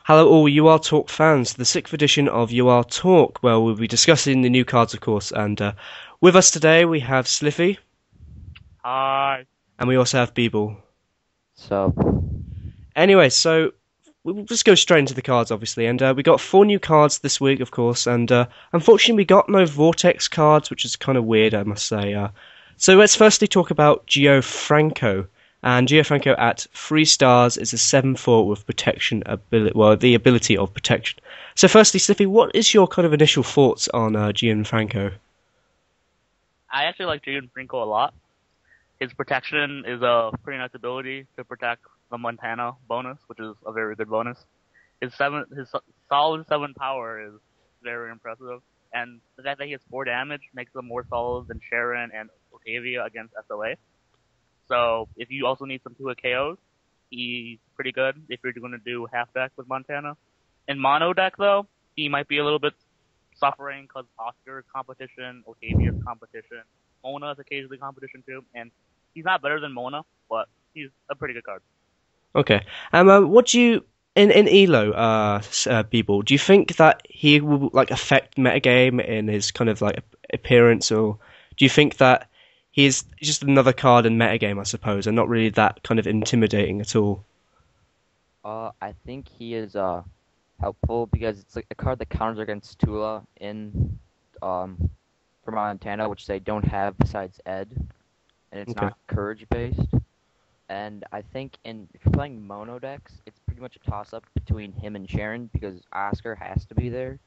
Hello all UR Talk fans, the 6th edition of UR Talk, where we'll be discussing the new cards, of course, and with us today we have Sliffy, Hi. and we also have Beeble. So, Anyway, so we'll just go straight into the cards, obviously, and we got 4 new cards this week, of course, and unfortunately we got no Vortex cards, which is kind of weird, I must say. So let's firstly talk about Gianfranco. And Gianfranco at 3 stars is a 7/4 with protection ability, well, the ability of protection. So firstly, Sliffy, what is your kind of initial thoughts on Gianfranco? I actually like Jaden Franco a lot. His protection is a pretty nice ability to protect the Montana bonus, which is a very good bonus. His solid 7 power is very impressive, and the fact that he has 4 damage makes him more solid than Sharon and Octavia against SOA. So if you also need some 2-hit KOs, he's pretty good if you're going to do half deck with Montana. In mono deck though, he might be a little bit suffering because Oscar's competition, Octavia's competition, Mona is occasionally competition too, and he's not better than Mona, but he's a pretty good card. Okay. What do you in Elo, people? Do you think that he will like affect metagame in his kind of like appearance, or do you think that he's just another card in metagame, I suppose, and not really that kind of intimidating at all? I think he is helpful because it's like a card that counters against Tula in for Montana, which they don't have besides Ed, and it's Okay. not courage based. And I think if you're playing mono decks, it's pretty much a toss up between him and Sharon because Oscar has to be there,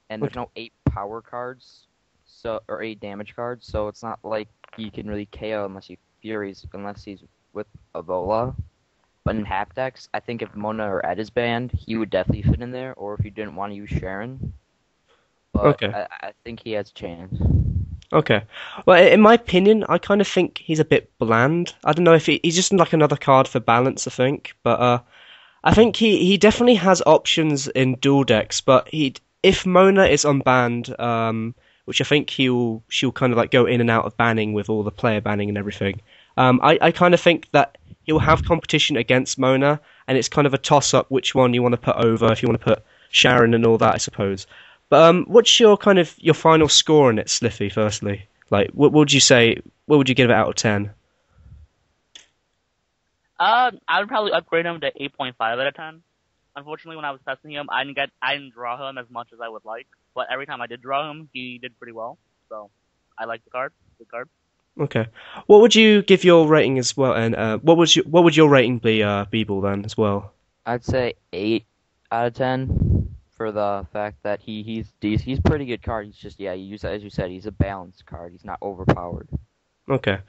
and there's Okay. no 8 power cards, or 8 damage cards, so it's not like he can really KO unless he's with Avola. But in half decks, I think if Mona or Ed is banned, he would definitely fit in there, or if you didn't want to use Sharon. But Okay. I think he has a chance. Okay. Well, in my opinion, I kind of think he's a bit bland. I don't know if he's just like another card for balance, I think. But I think he definitely has options in dual decks. But if Mona is unbanned, which I think she'll kind of like go in and out of banning with all the player banning and everything. I kind of think that he'll have competition against Mona, and it's kind of a toss up which one you want to put over. If you want to put Sharon and all that, I suppose. But what's your kind of your final score on it, Sliffy? Firstly, like what would you say? What would you give it out of 10? I would probably upgrade him to 8.5 out of 10. Unfortunately, when I was testing him, I didn't draw him as much as I would like, but every time I did draw him, he did pretty well. So I like the card. Good card. Okay. What would you give your rating as well? And what would your rating be, Beeble, then as well? I'd say 8 out of 10 for the fact that he's a pretty good card. He's just as you said, he's a balanced card. He's not overpowered. Okay.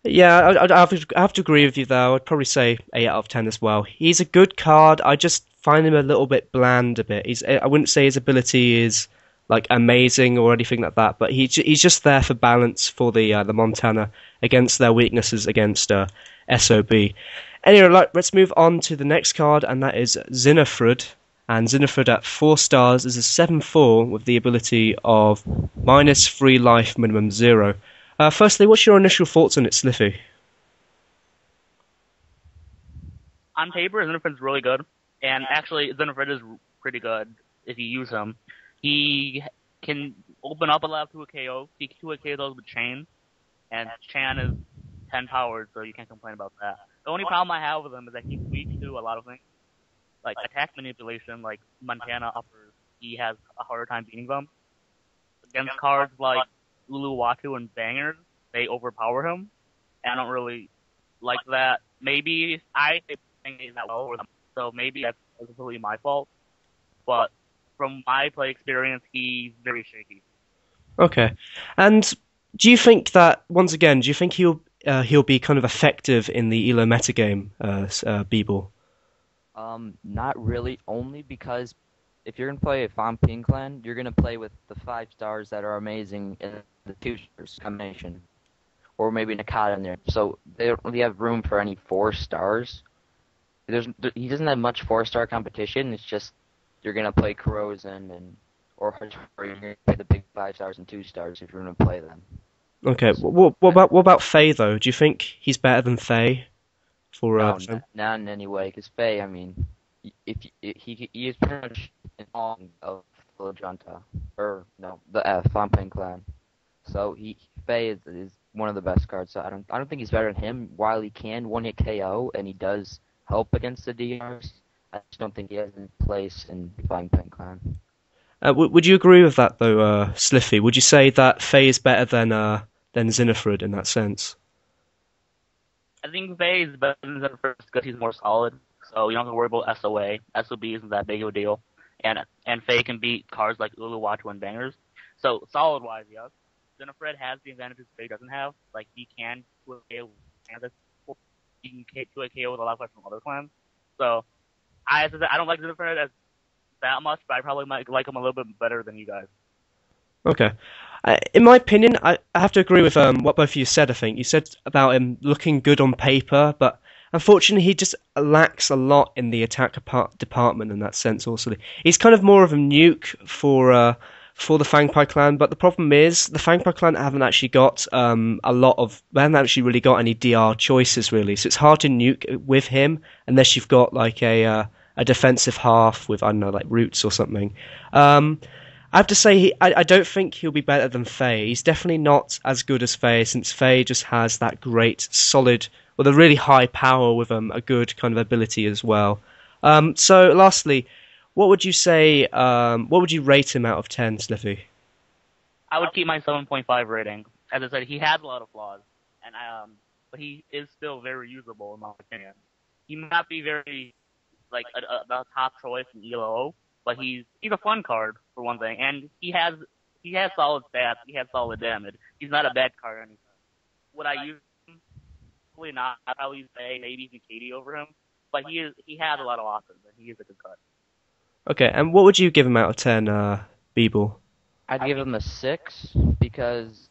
Yeah, I have to agree with you though. I'd probably say 8 out of 10 as well. He's a good card. I just find him a little bit bland a bit. I wouldn't say his ability is like amazing or anything like that, but he's just there for balance for the Montana against their weaknesses against SOB. Anyway, let's move on to the next card, and that is Zinifred. And Zinifred at 4 stars is a 7/4 with the ability of -3 life, minimum 0. Firstly, what's your initial thoughts on it, Sliffy? On paper, Zenithrid's really good, and actually, Zenithrid is pretty good if you use him. He can open up a lot to a KO. He can 2-hit KOs with Chain, and Chan is 10 powered, so you can't complain about that. The only problem I have with him is that he's weak to a lot of things, like attack manipulation, like Montana uppers. He has a harder time beating them. Against cards like Uluwatu and Bangers, they overpower him, and I don't really like that. Maybe I think he's not well with them, so maybe that's completely my fault. But from my play experience, he's very shaky. Okay. And do you think that once again, do you think he'll be kind of effective in the Elo metagame, Beeble? Not really, only because if you're gonna play a Ping clan, you're gonna play with the 5 stars that are amazing in the 2 stars combination, or maybe Nakata in there. So they don't really have room for any 4 stars. He doesn't have much 4 star competition. It's just you're gonna play Corrosion or you're gonna play the big 5 stars and 2 stars if you're gonna play them. Okay. What about Faye though? Do you think he's better than Faye for No, not in any way. Because Faye, I mean, he is pretty much in all of the Junta, or no, the Fontaine clan. So Faye is one of the best cards. So I don't think he's better than him. While he can one hit KO and he does help against the DRs, I just don't think he has any place in Flying Pen Clan. Would you agree with that though, Sliffy? Would you say that Faye is better than Zinifred in that sense? I think Faye is better than Zenford because he's more solid, so you don't have to worry about SOA. SOB isn't that big of a deal, and Faye can beat cards like Uluwatu and Bangers. So solid wise, yes. Zenfred has the advantages Faye doesn't have. Like he can do a KO, and he can do a KO with a lot of cards from other clans. So I don't like Zenfred as that much, but I probably might like him a little bit better than you guys. Okay. In my opinion, I have to agree with what both of you said, I think. You said about him looking good on paper, but unfortunately he just lacks a lot in the attack department in that sense also. He's kind of more of a nuke for the Fangpai clan, but the problem is the Fangpai clan haven't actually got they haven't actually really got any DR choices really, so it's hard to nuke with him unless you've got like a defensive half with, I don't know, like roots or something. I have to say, I don't think he'll be better than Faye. He's definitely not as good as Faye, since Faye just has that great, solid, with a really high power with a good kind of ability as well. So, lastly, what would you say? What would you rate him out of 10, Sliffy? I would keep my 7.5 rating. As I said, he has a lot of flaws, and but he is still very usable in my opinion. He may not be very like the top choice in ELO, but he's a fun card for one thing, and he has solid stats. He has solid damage. He's not a bad card or anything. Would I use him? Probably not. I'd probably use Faye, maybe even Katie over him. But he has a lot of options, and he is a good card. Okay, and what would you give him out of 10, Beeble? I'd give him a 6 because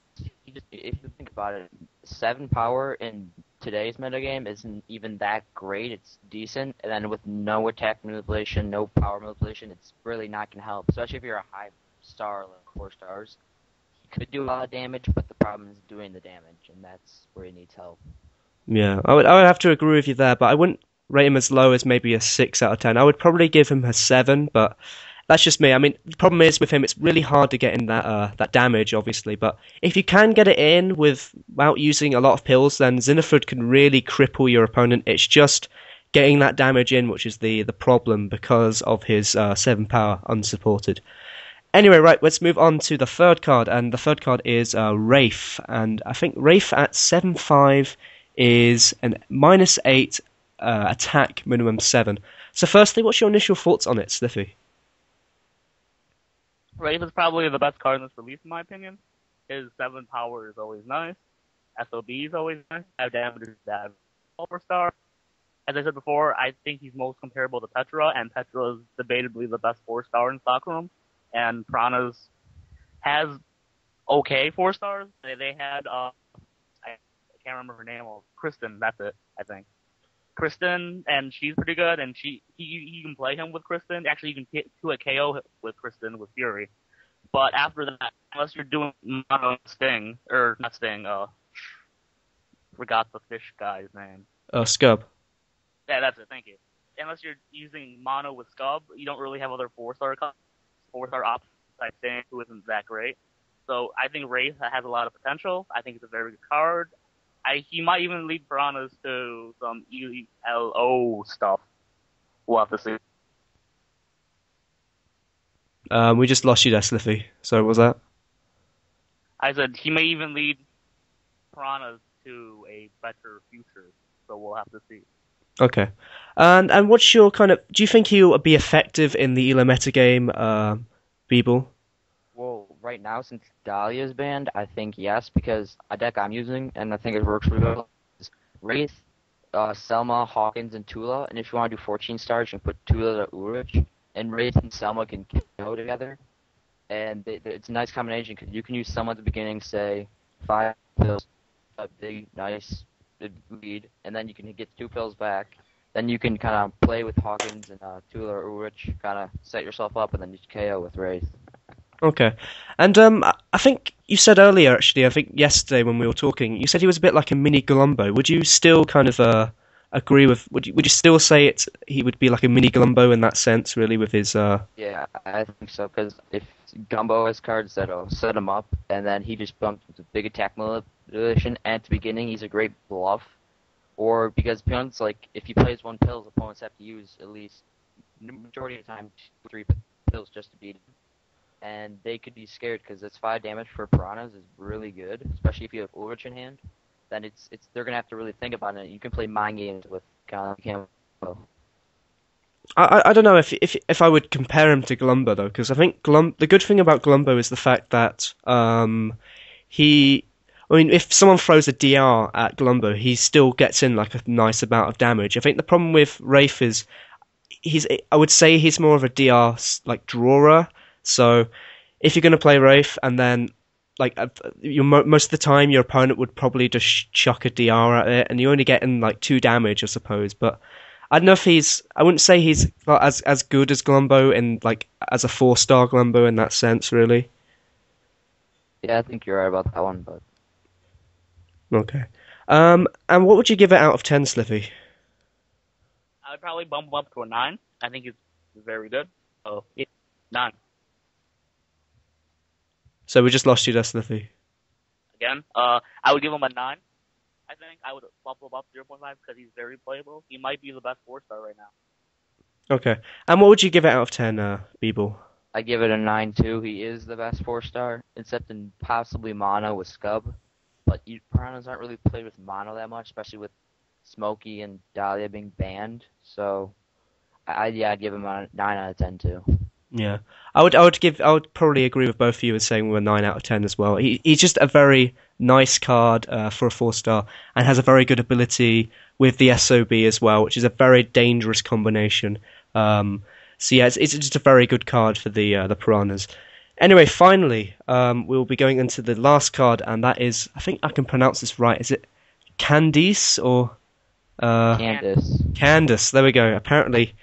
if you think about it, 7 power in today's metagame isn't even that great. It's decent, and then with no attack manipulation, no power manipulation, it's really not going to help, especially if you're a high star, like 4 stars. He could do a lot of damage, but the problem is doing the damage, and that's where he needs help. Yeah, I would have to agree with you there, but I wouldn't rate him as low as maybe a 6 out of 10. I would probably give him a 7, but that's just me. I mean, the problem is with him, it's really hard to get in that damage, obviously. But if you can get it in without using a lot of pills, then Zinifred can really cripple your opponent. It's just getting that damage in, which is the problem because of his 7 power unsupported. Anyway, right, let's move on to the third card, and the third card is Wraith. And I think Wraith at 7.5 is an -8 attack, minimum 7. So firstly, what's your initial thoughts on it, Sliffy? Wraith is probably the best card in this release, in my opinion. His 7 power is always nice. SOB is always nice. Have damage is bad. 4-star. As I said before, I think he's most comparable to Petra, and Petra is debatably the best 4-star in Stockholm. And Piranhas has okay 4 stars. They had I can't remember her name. Kristen, that's it, I think. Kristen, and she's pretty good, and you can play him with Kristen. Actually, you can get to a KO with Kristen with Fury. But after that, unless you're doing Mono Sting, or not Sting, forgot the fish guy's name. Scub. Yeah, that's it, thank you. Unless you're using Mono with Scub, you don't really have other 4-star options like Sting, who isn't that great. So I think Wraith has a lot of potential. I think it's a very good card. He might even lead Piranhas to some ELO stuff. We'll have to see. We just lost you there, Sliffy. Sorry, what was that? I said he may even lead Piranhas to a better future. So we'll have to see. Okay. And what's your kind of... Do you think he'll be effective in the ELO metagame, Beeble? Well, right now, since Dahlia is banned, I think yes, because a deck I'm using, and I think it works really well, is Wraith, Selma, Hawkins, and Tula. And if you want to do 14 stars, you can put Tula to Urich, and Wraith and Selma can go together. And it's a nice combination, because you can use Selma at the beginning, say, 5 pills, a big, nice lead, and then you can get 2 pills back. Then you can kind of play with Hawkins and Tula or Urich, kind of set yourself up, and then you KO with Wraith. Okay. And I think you said earlier, actually, I think yesterday when we were talking, you said he was a bit like a mini Columbo. Would you still kind of agree with? Would you still say he would be like a mini Glumbo in that sense, really, with his Yeah, I think so, because if Gumbo has cards that'll set him up, and then he just bumps with a big attack manipulation at the beginning, he's a great bluff. Or because opponents, like, if he plays one pills, opponents have to use at least, majority of the time, 2 or 3 pills just to beat him. And they could be scared, because it's 5 damage for Piranhas is really good, especially if you have Ulrich in hand. Then they're gonna have to really think about it. You can play mind games with Gumbo. I don't know if I would compare him to Glumbo though, because I think the good thing about Glumbo is the fact that he. I mean, if someone throws a DR at Glumbo, he still gets in like a nice amount of damage. I think the problem with Wraith is I would say he's more of a DR like drawer. So if you're going to play Wraith and then like most of the time your opponent would probably just chuck a DR at it, and you only get in like 2 damage, I suppose. But I don't know if I wouldn't say he's as good as Glumbo in like as a 4-star Glumbo in that sense, really. Yeah, I think you're right about that one, but Okay. And what would you give it out of 10, Sliffy? I would probably bump him up to a 9. I think he's very good. So, yeah, 9. So we just lost you there, Sliffy. Again, I would give him a 9. I think I would bump him up 0.5 because he's very playable. He might be the best 4-star right now. Okay. And what would you give it out of 10, Beeble? I give it a 9 too. He is the best 4-star, except in possibly mono with Scub. But Piranhas aren't really played with mono that much, especially with Smokey and Dahlia being banned. So, I'd give him a 9 out of 10 too. Yeah, I would probably agree with both of you in saying we're 9 out of 10 as well. He's just a very nice card for a 4-star, and has a very good ability with the SOB as well, which is a very dangerous combination. So yeah, it's just a very good card for the Piranhas. Anyway, finally, we'll be going into the last card, and that is, I think I can pronounce this right. Is it Candice or Candace? Candace? There we go. Apparently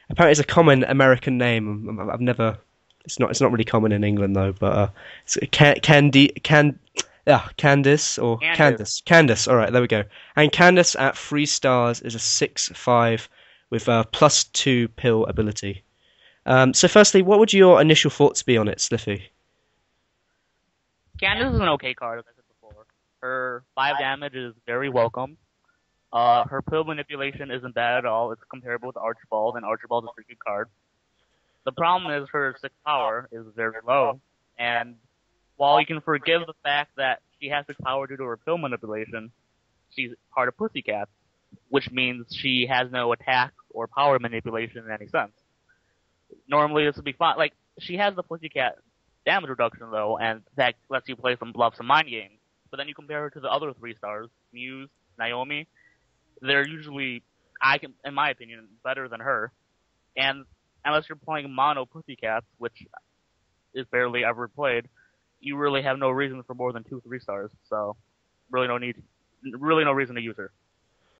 it's a common American name. I've never. It's not really common in England though. But it's Candice or Candace. All right, there we go. And Candace at 3 stars is a 6/5 with a +2 pill ability. So firstly, what would your initial thoughts be on it, Sliffy? Candace is an okay card, as I said before. Her 5 damage is very welcome. Her pill manipulation isn't bad at all. It's comparable with Archibald, and Archibald's a pretty good card. The problem is her 6 power is very low, and while you can forgive the fact that she has 6 power due to her pill manipulation, she's part of Pussycat, which means she has no attack or power manipulation in any sense. Normally this would be fine. Like, she has the Pussycat damage reduction though, and that lets you play some bluffs and mind games. But then you compare her to the other 3 stars, Muse, Naomi, they're usually, in my opinion, better than her. And unless you're playing mono Pussycats, which is barely ever played, you really have no reason for more than 2 3 stars. So, really no reason to use her.